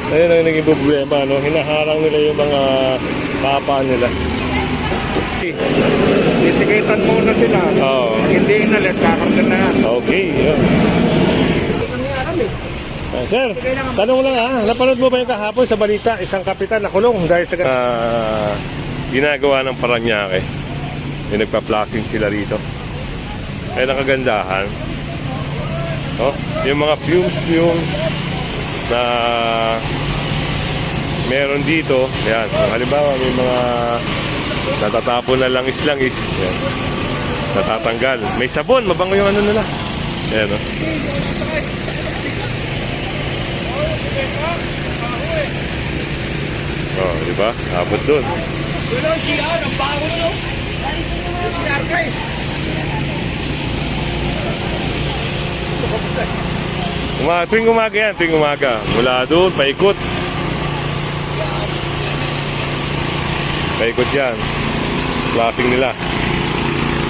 Ayun ang naging problema, no? Hinaharang nila yung mga kapaan nila. Titikitan muna sila. Oo. Hindi inalis, kakarga na yan. Okay, yun. Sir, tanong lang napanood mo ba yung kahapon sa balita, isang kapitan nakulong dahil sa ginagawa ng Paranaque. Yung nagpa-flashing sila rito. Kaya nakagandahan. Oh, yung mga fumes na meron dito, yan. Halimbawa, may mga natatapon na langis-langis. Yan. Natatanggal. May sabon, mabango yung ano nila. Yan, no? Oh, di ba? Abot doon. Tuwing umaga yan, tuwing umaga. Mula doon, paikot. Paikot yan. Flashing nila.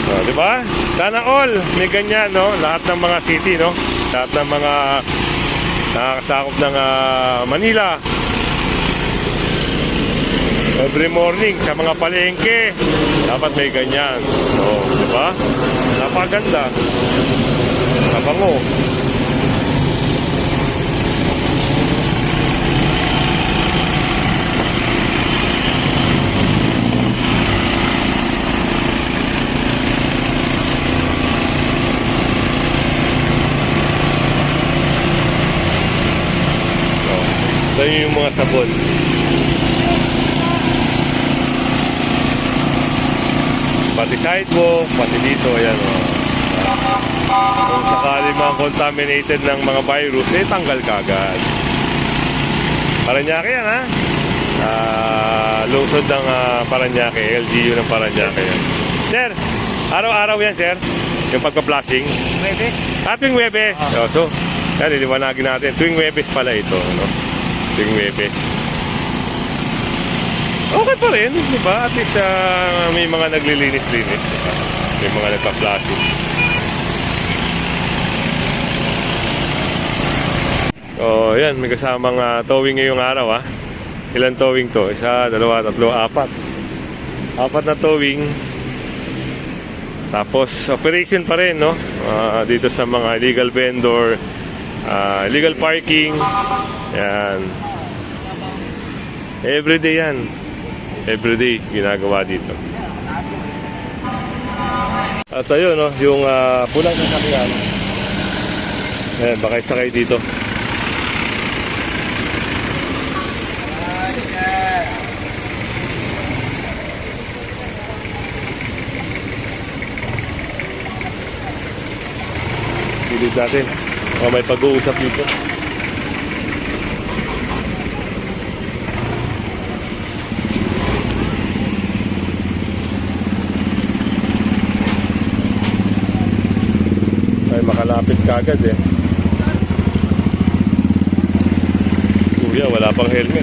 Oh, di ba? Sana all may ganyan, no? Lahat ng mga city, no? Lahat ng mga nakakasakop ng Manila. Every morning sa mga palengke dapat may ganyan. Oh, di ba? Napakaganda. Nabango. Ito yung mga sabon. Pati sidewalk, pati dito, ayan o. Kung sakali mga contaminated ng mga virus, tanggal kagad. Paranaque yan, ha? Lungsod ng Paranaque, LGU ng Paranaque yan. Sir, araw-araw yan, sir? Yung pagpa-flashing? Pwede. Tuwing Webes. So, yan, iliwanagin natin. Tuwing Webes pala ito, no? Tuwing Webes. Okay pa rin, di ba? At least may mga naglilinis-linis. Diba? May mga nagpa-flashing. So, yan. May kasamang towing ngayong araw, ha? Ilan towing to? Isa, dalawa, tatlo, apat. Apat na towing. Tapos, operation pa rin, no? Dito sa mga illegal vendor, illegal parking. Yan. Everyday yan. Everyday ginagawa dito. At ayun, no, yung pulang sasakyan. Ayan, baka isakay dito. Silid natin. May pag-uusap dito. Makalapit kagad eh. Kuya, wala pang helmet.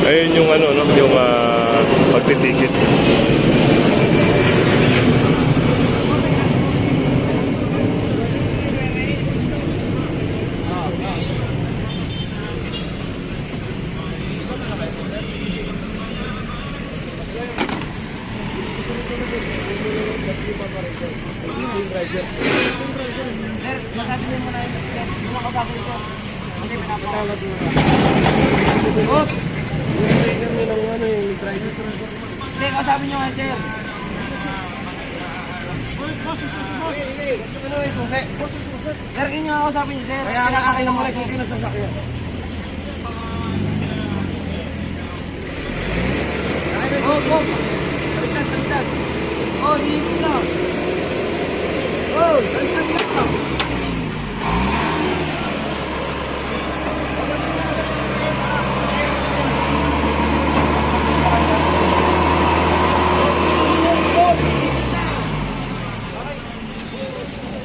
Ayun yung ano, no? Yung pagtitikit. Sir, masasabi mo na yung makabago ito. Hindi, pinapatawag mo na. Boss! Yung mo lang ano yung driver. Hindi, kasabi nyo nga, sir. Boss! Ano yung susi? Sir, inyo ako sabi niyo, sir. Kaya akin na muna kung sino sasakyan. Oh! Baliktad! Oh, dito lang! Oh, baliktad lang!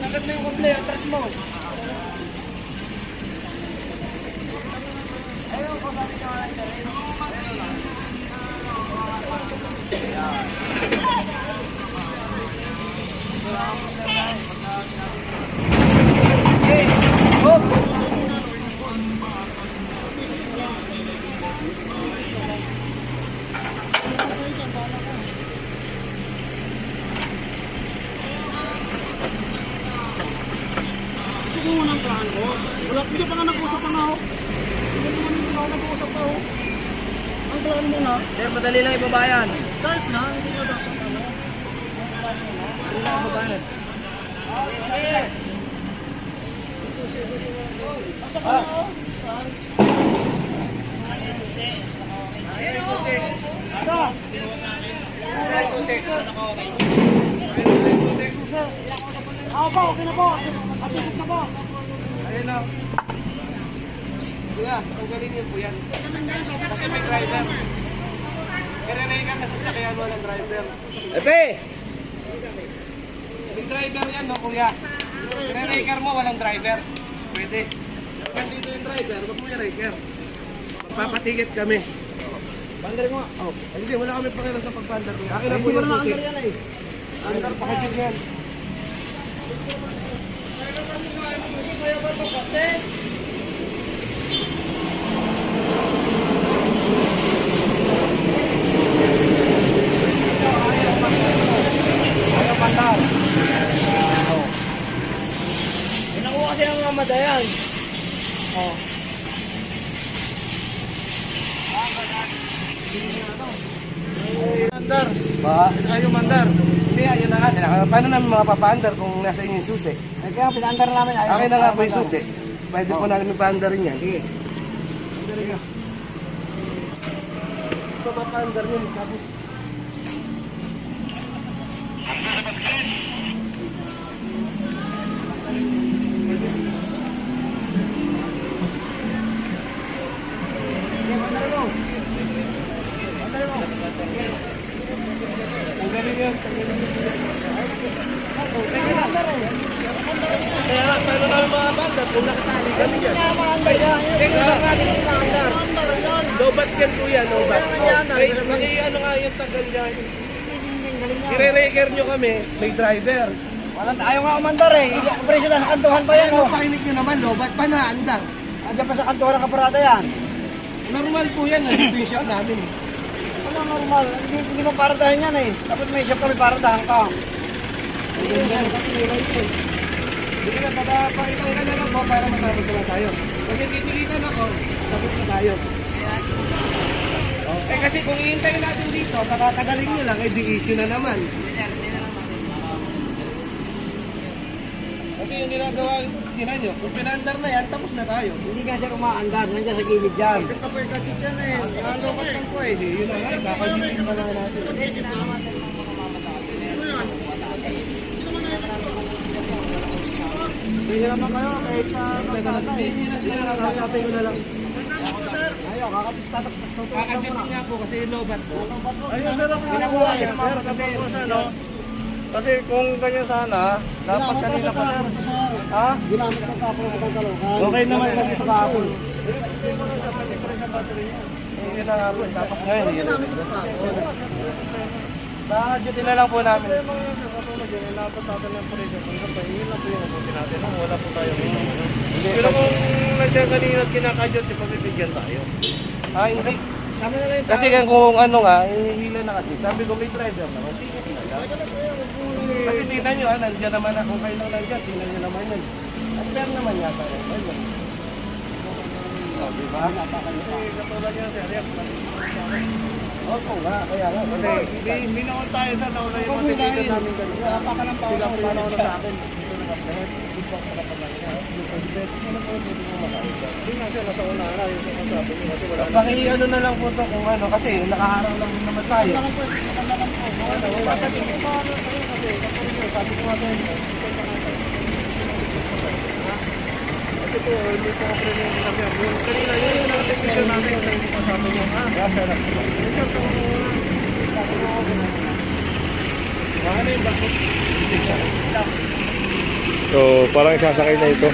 Sagat mo yung komple, atras mo! Wala, hindi pa nga nag-usap pa nga ako. Hindi naman ako nag-usap pa ako. Ang plano mo na. Sir, madali lang ibabayan. Kahit na, hindi nga dapat ano. Madali lang ibabayan. Asa ka na ako? Ako po, okay na po. Atikot na po. Ayun na. Kuya, tanggalin niyo po yan. Kasi may driver. Kaya ka na sasakyan, walang driver. Epe! May driver yan, no, kuya? Kaya mo, walang driver. Pwede. Nandito yung driver, wag mo yung raker. Papatikit kami. Bandar mo. Oh. Hindi, wala kami pakialam sa pagpandar. Akin na po yung susi. Andar, pakajig yan. Ayaw pandar. Pinakuha kasi ng mga madayan. Oh. Mandar. Ba? Ayaw mandar. Hindi, ayun na nga. Paano namin mga papaandar kung nasa inyo yung susi? Ay, kaya pinaandar namin. Akin na nga po yung susi. Pwede po namin paandar rin yan. Sige. Andar ka. Ito papaandar nyo. Tapos. Kaya nga, paano namin mga bandar kung nakatali kami dyan? Tingnan lang natin yung bandar. Lobat yan kuya, lobat. Ano nga yung tagal dyan? I-re-raker nyo kami, may driver. Ayaw nga umandar eh. Presyo na sa kantuhan pa yan. Pakinig nyo naman, lobat pa na, andar. Andiyan pa sa kantuhan ng kaparada yan. Normal po yan, nandito yung shop namin. Wala normal, hindi mo paradahan yan eh. Dapat may shop kami paradahan ka. Hindi na, pakitang ka na lang po para matapos na tayo. Kasi pipilitan ako, tapos na tayo. Eh kasi kung iintayin natin dito, kakatagalin nyo lang, eh di issue na naman. Kasi yung ginagawa, tinan nyo, kung pinandar na yan, tapos na tayo. Hindi nga siya umaandar, nandiyan sa gilid dyan. Bakit ka po yung kachit dyan eh? Nakalokat lang po eh. Yun na nga, kakagilid na lang natin. Hindi naman kayo, kahit sa kakapin ko na lang. Ayaw, kakapit nga po kasi lobat po. Ayun, sir, pinakuha siya naman kasi kasi kung ganyan sana, dapat kanina pa sir. Ha? Ginamit ang kapro ng Caloocan. Okay naman kasi ito kahapon. Yun na nga po, tapos ngayon. Ginamit ang kapro. Nakadyotin na lang po namin. Dapat natin ng presyo. Yun lang po yung nabuti natin. Wala po tayo. Pero kung nandiyan kanina at kinakadyot, ipabibigyan tayo. Ah, hindi. Kasi kung ano nga, hihila na kasi. Sabi ko may driver naman. Kasi tingnan nyo, nandiyan naman ako kayo lang nandiyan. Tingnan nyo naman yun. At fair naman yata. Ayun. O, diba? Katulad yan, sir. Opo nga, kaya nga. Kasi binaon tayo sa nauna yung matiligan namin ganun. Wala pa ng pauna ko lang sa akin. Dito nag-applet. Dito ako nakapalag. Hindi nga siya, nasa una na yung sabi niyo kasi wala na. Paki-ano na lang po ito kung ano, kasi nakaharang lang naman tayo. Wala po, wala kasi sabi ko nga doon. Kasi po, hindi po ako rin yung sinabi. Kanina, yun yung nakatestigan namin na hindi pa sabi niyo. So, parang sasakay na ito.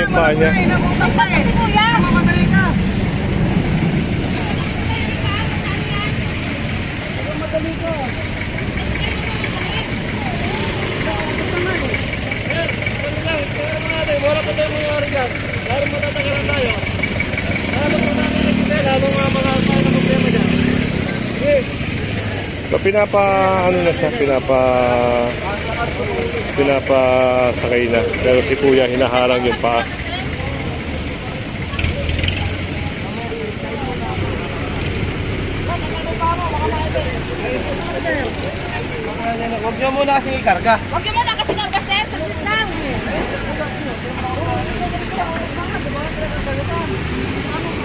yung paa niya. Nag-usap na kasi kuya. Mamadali ka. Mamadali ka. Wala pa tayo mangyari dyan. Lalo matatagalan tayo. Lalo po natin nakita, lalo nga mga tayo na problema dyan. Sige. So, ano na siya, pinapasakay na. Pero si kuya hinaharang yung paa. Huwag niyo muna kasing ikarga. Huwag niyo muna kasi karga, sir. Saglit lang.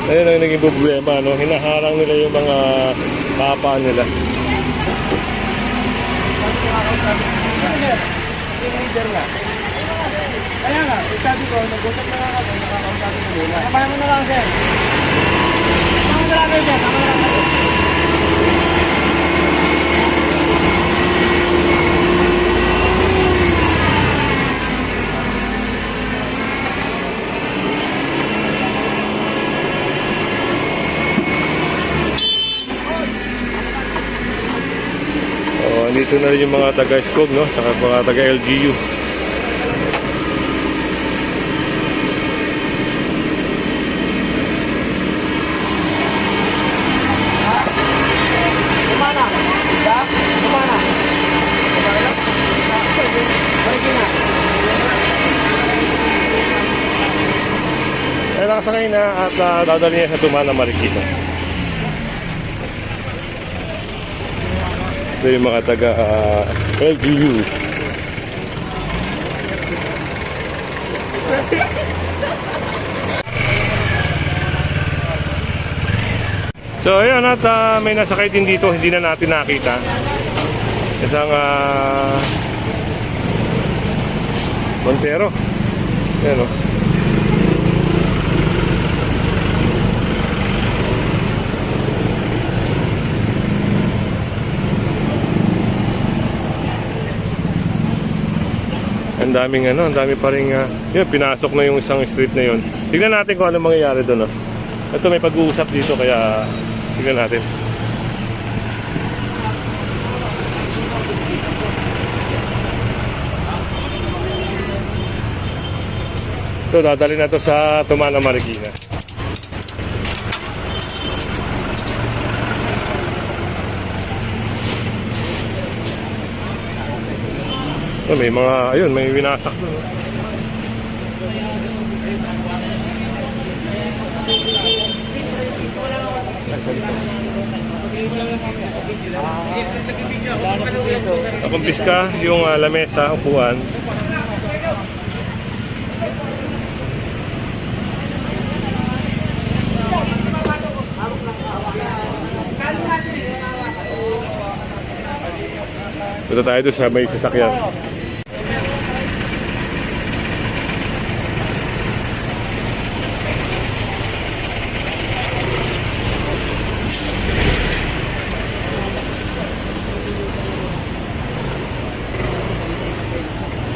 Ayun ang naging problema, no? Hinaharang nila yung mga papa nila. Leader nga. Kaya nga, sabi ko, nag-usap na nga ako, nakakausapin mo muna. Kamaya mo na lang, sir. Tama na lang kayo, sir. Tama na lang kayo. Dito na rin yung mga taga-SCOG, no? Saka mga taga-LGU. Sumana. Diba? Sumana. Marikina. Ay, nakasakay na at dadali niya sa Tumana, Marikina. Ito yung mga taga-LGU. So ayun, at may nasakay din dito, hindi na natin nakita. Isang Montero. Ayan o. Ang daming ang dami pa rin yun, pinasok na yung isang street na yun. Tignan natin kung ano mangyayari doon. Ito may pag-uusap dito kaya tignan natin. Ito, dadali na to sa Tumana, Marikina. Oh, may mga, ayun, may winasak doon. Nakumpiska yung lamesa, upuan. Punta tayo doon sa may sasakyan.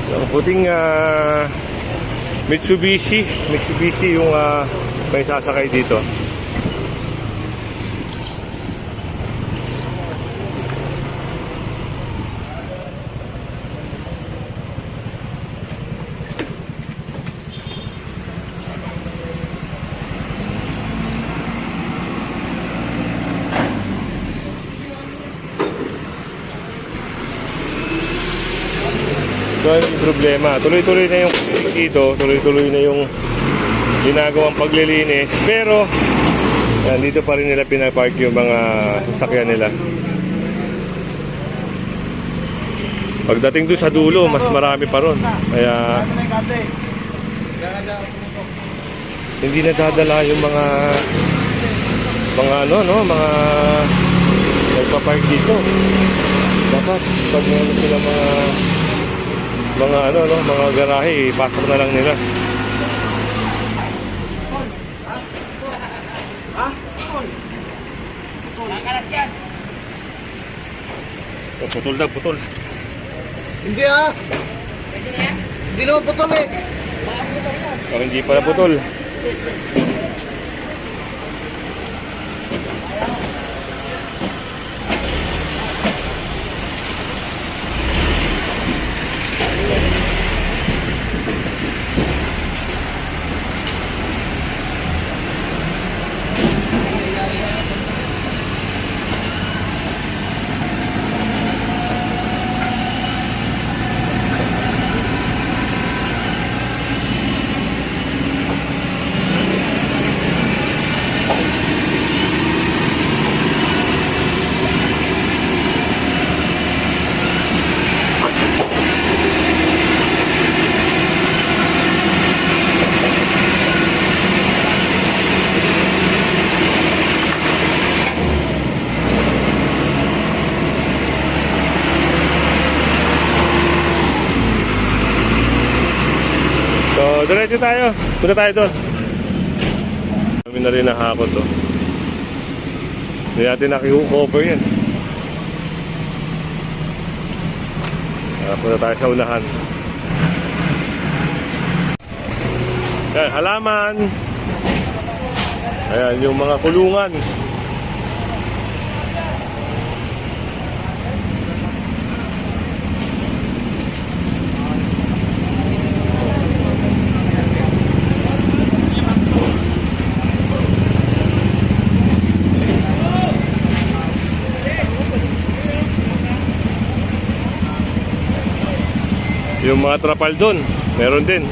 So, puting Mitsubishi yung may sasakay dito. So, yung problema, tuloy-tuloy na yung dito, tuloy-tuloy na yung ginagawang paglilinis, pero dito pa rin nila pinapark yung mga sasakyan nila. Pagdating doon sa dulo, mas marami pa ron. Kaya hindi nadadala yung mga mga nagpapark dito. Dapat pag meron sila mga garahe, pasok na lang nila. Putol na, putol. Hindi Hindi naman putol O hindi pala putol. So, diretso tayo. Punta tayo doon. Kami na rin nakakot to. Hindi natin nakiku-cover yan. Punta tayo sa unahan. Ayan, halaman. Ayan, yung mga kulungan. Yung mga trapal doon, meron din.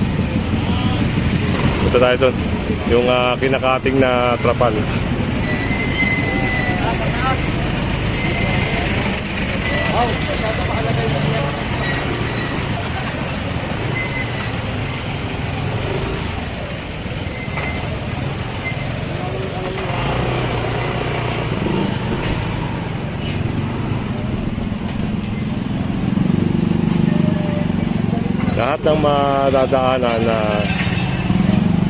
Punta tayo doon. Yung kinakating na trapal. Lahat ng madadaanan na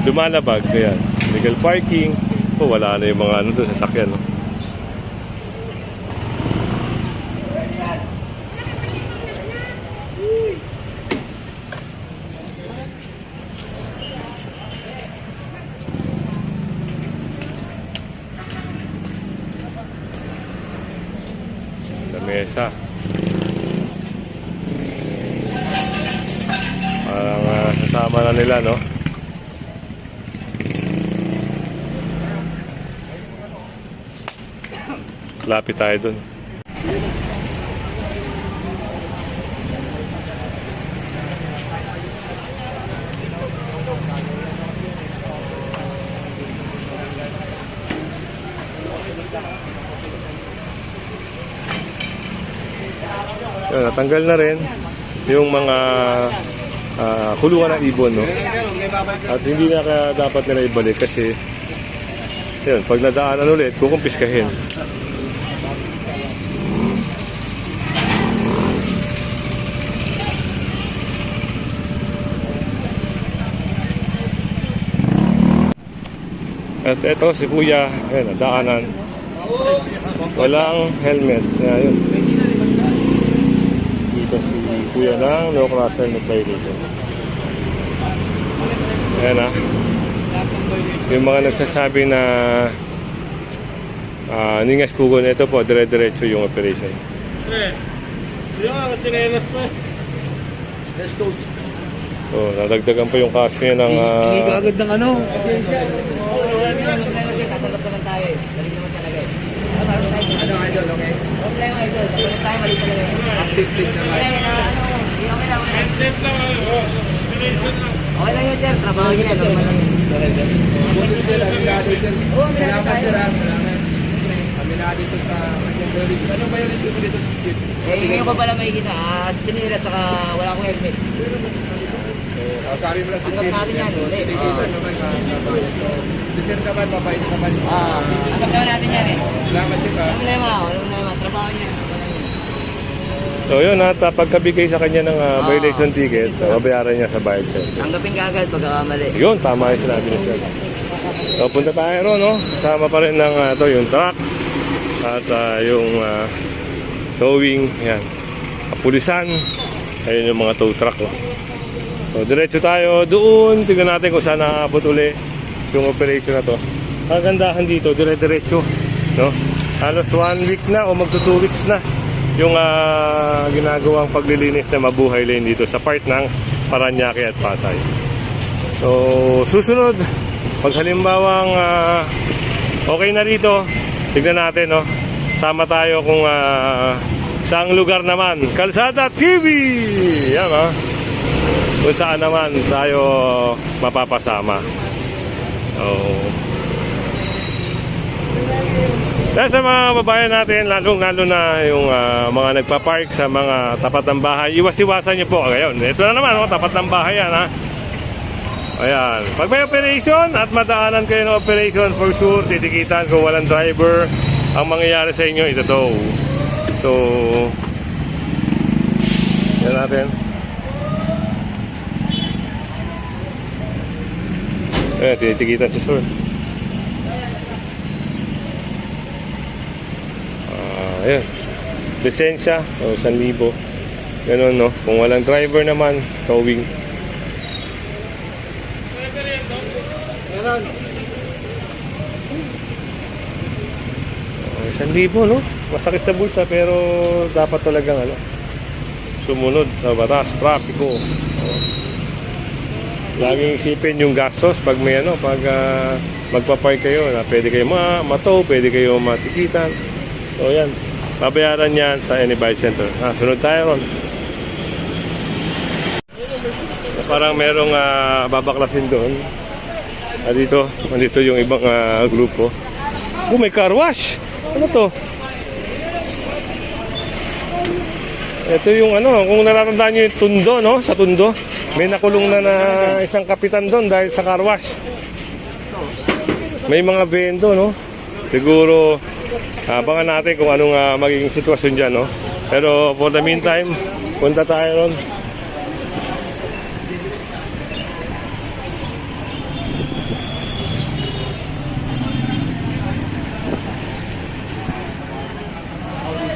lumalabag, ayan, legal parking, wala na yung mga ano doon, sasakyan. No? Lamesa. Parang sasama na nila, no? Lapit tayo dun. Yun, natanggal na rin yung mga kulungan ng ibon, no? At hindi na dapat nila ibalik kasi yun, pag nadaanan ulit, kukumpiskahin. At eto si Kuya, ayun, daanan. Walang helmet. Ayun. Dito si Kuya ng no crosser no violation. Ayan na. Yung mga nagsasabi na ningas kugon, ito po, dire-diretso yung operation. Let's go. So, nadagdagan pa yung kaso niya ng... Agad ng ano? Tatanggap naman tayo eh. Dali naman talaga eh. Ano idol, okay? Problema idol. Tatanggap tayo, mali talaga eh. Accepted naman. Okay lang. Okay lang yun sir. Trabaho niya. Normal lang yun. Buti sir, aminado sir. Oo, aminado Salamat tayo. sir, salamat. Aminado sir sa kanyang delivery. Ano ba yung issue mo dito sa jeep? Eh, ngayon ko pala may kita. At sinira saka wala akong helmet. Sorry mo lang si Tanggap natin yan. Ulit. Tikitan naman ka. Deserve naman, mabait naman. Tanggap naman natin yan eh. Salamat sir. Walang problema. Walang problema. Trabaho niya. So yun, at pagkabigay sa kanya ng violation ticket, babayaran niya sa bayad center. Tanggapin ka agad pagkakamali. Yun, tama yung sinabi ni Sir. So, punta tayo ron, no? Kasama pa rin ng yung truck at yung towing, yan. Kapulisan, ayun yung mga tow truck, oh. So, diretso tayo doon. Tignan natin kung saan naabot uli yung operation na to. Ang gandahan dito, dire-diretso. No? Halos 1 week na o magto 2 weeks na yung ginagawang paglilinis na Mabuhay Lane dito sa part ng Parañaque at Pasay. So, susunod, pag halimbawang okay na dito, tignan natin, no? Sama tayo kung saang lugar naman. Kalsada TV! Yan, ha? Kung saan naman tayo mapapasama. So, dahil sa mga babayan natin, lalo na yung mga nagpa-park sa mga tapat ng bahay, iwas-iwasan nyo po. Ngayon, ito na naman, oh, tapat ng bahay yan, ha? Ayan. Pag may operation at madaanan kayo ng operation, for sure, titikitan kung walang driver. Ang mangyayari sa inyo, ito to. So, yan natin. Ayan, titikitan si sir. Ayan. Lisensya, 1,000. Ganun, no? Kung walang driver naman, towing. Meron. 1,000, no? Masakit sa bulsa pero dapat talagang sumunod sa batas, trapiko. Laging isipin yung gastos pag may pag magpa-park kayo na pwede kayo matow, pwede kayo matikitan. So yan, babayaran yan sa any buy center. Sunod tayo ron. Parang merong babaklasin doon. Andito yung ibang grupo. Oh, may car wash. Ano to? Ito yung kung natatandaan nyo yung Tundo, no? Sa Tundo, may nakulong na isang kapitan doon dahil sa car wash. May mga vendo, no? Siguro, abangan natin kung anong magiging sitwasyon dyan, no? Pero for the meantime, punta tayo ron.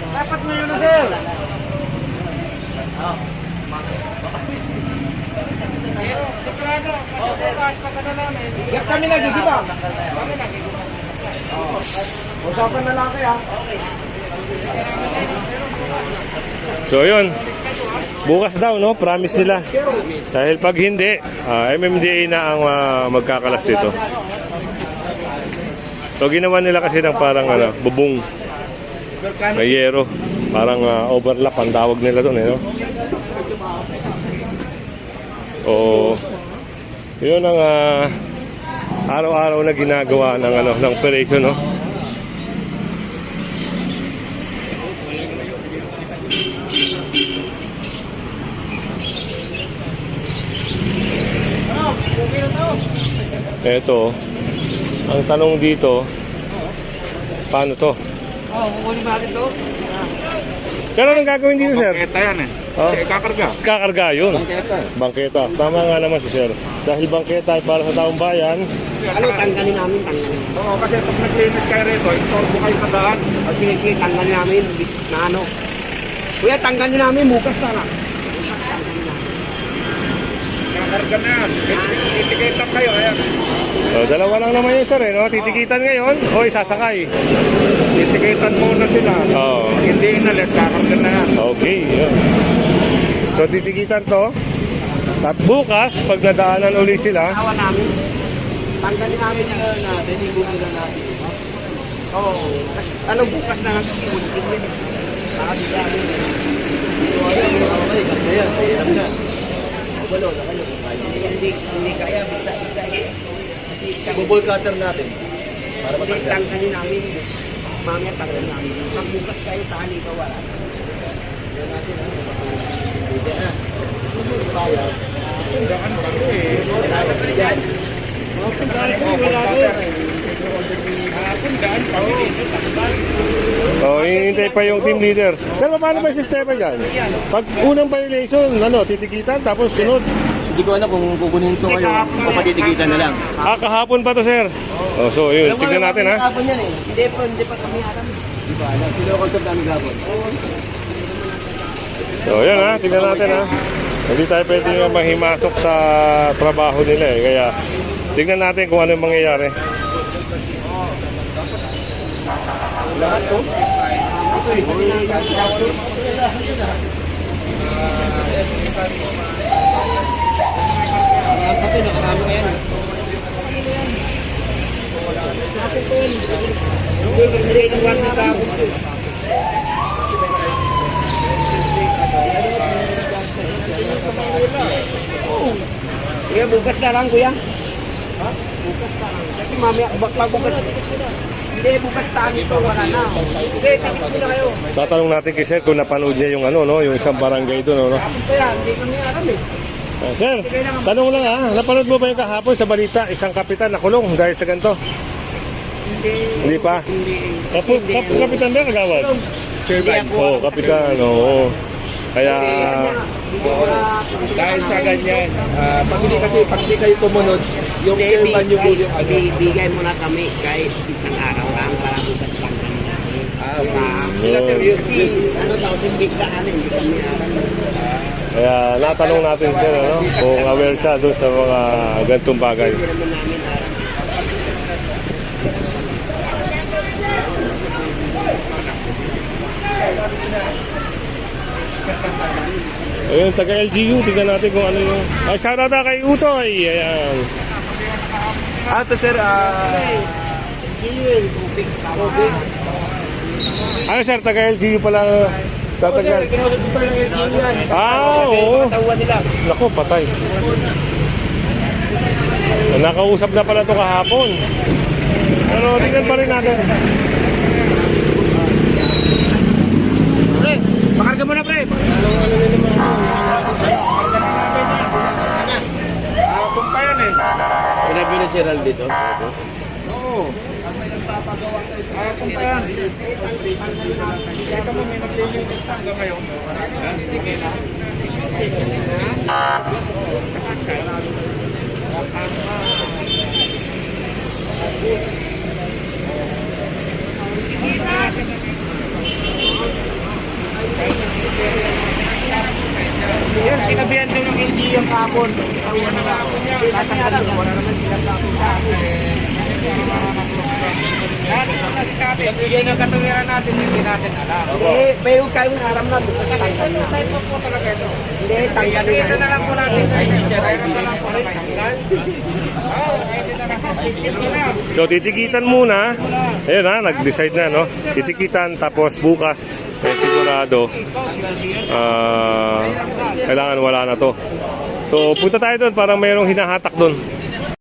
Dapat mo yun na, sir. Yan kami nagigiba. Usapan na lang kaya. So yun, bukas daw, no? Promise nila. Dahil pag hindi, MMDA na ang magkakalas dito. So ginawa nila kasi ng parang bubong na yero. Parang overlap ang tawag nila doon, no? O yun ang araw-araw na ginagawa ng operation, no? Eto, ang tanong dito, paano to? Kukunin natin to. Pero anong gagawin dito, sir? Bangketa yan eh. Oh? Kakarga. Kakarga yun. Bangketa. Tama nga naman si sir. Dahil bangketa ay para sa taong bayan. Tanggalin namin. Oo, kasi pag naglinis kayo rito, istorbo kayo sa daan. Sige, tanggalin namin. Kuya, tanggalin namin. Bukas na lang. Kakarga na yan. Titikitan kayo, ayan. So, dalawa lang naman yun, sir, no? Titikitan ngayon o isasakay? Titikitan muna sila. Oo. Hindi inalis, kakarga na yan. Okay, yun. So, titikitan to. At bukas, pag nadaanan uli sila, Awa namin. Tanggalin namin yung natin. Ibubulan natin. Oo. Kasi bukas na lang kasi ulitin yun. Nakabit namin. Hindi kaya. Bubol cutter natin. Para matanggal. Tanggalin namin. Mamaya tanggalin namin. Pag bukas kayo, tali ka wala. Yan natin. Hindi na. Bayad. Tundaan kami eh. Tundaan kami dito. oh, hinihintay pa yung team leader. Pero paano ba yung sistema dyan? Pag unang violation, titikitan, tapos sunod. Hindi ko alam kung kukunin to kayo o patitikitan na lang. Kahapon pa to, sir. Oh, so, yun. Tignan natin, ha? Kapon yan eh. Hindi pa kami alam. Hindi ko alam. Sino consult namin gabon? So, yan, ha? Tignan natin, ha? Hindi tayo pwede mahimasok sa trabaho nila eh. Kaya tignan natin kung ano yung mangyayari. Pati nakarami ka yan. Kuya, bukas na lang, kuya. Ha? Bukas na lang. Kasi mamaya, pagbukas. Hindi, bukas tayo ito. Wala na. Hindi, takip ko na kayo. Tatanong natin kay Sir kung napanood niya yung ano, no, yung isang barangay doon, no? Kaya, hindi kami alam eh. Sir, tanong lang napanood mo ba yung kahapon sa balita, isang kapitan nakulong dahil sa ganito? Hindi pa? Kapitan ba kagawad? Oo, kapitan, oo. Kaya, Dahil sa ganyan, pag hindi kayo sumunod, yung chairman nyo po yung ano. Bigay mo na kami kahit isang araw lang para bukas lang kami. Sila sir, yun. Kasi ano daw, biglaan hindi kami alam. kaya natanong natin sir, ano, kung aware siya doon sa mga ganitong bagay. Hindi naman namin alam. Ayun, taga LGU, tignan natin kung ano yung... shoutout na kay Utoy! Ayan. Ito sir, Ano sir, taga LGU pala... Tatagal. Oo. Naku, patay. Nakausap na pala ito kahapon. Pero tingnan pa rin natin. Pre, makarga mo na pre. Kung pa yan eh. Sinabi ni Gerald dito. Kung pa yan. Ito mo, may naglilinis hanggang ngayon. Yan, sinabihan daw ng LG yung kapon. Tatanggalin niya. Wala naman sila sa akin. Nagbigay ng katuwiran natin, hindi natin alam. Hindi, pero kayong aram na. Side po talaga ito. Hindi, tanggalin Ito na. na lang po natin. Ito na lang po natin. Oo, ito na lang po. Ito na lang. So titikitan muna. Ayun ha, nag-decide na, no? Titikitan, tapos bukas, sigurado, kailangan wala na to. So punta tayo doon, parang mayroong hinahatak doon.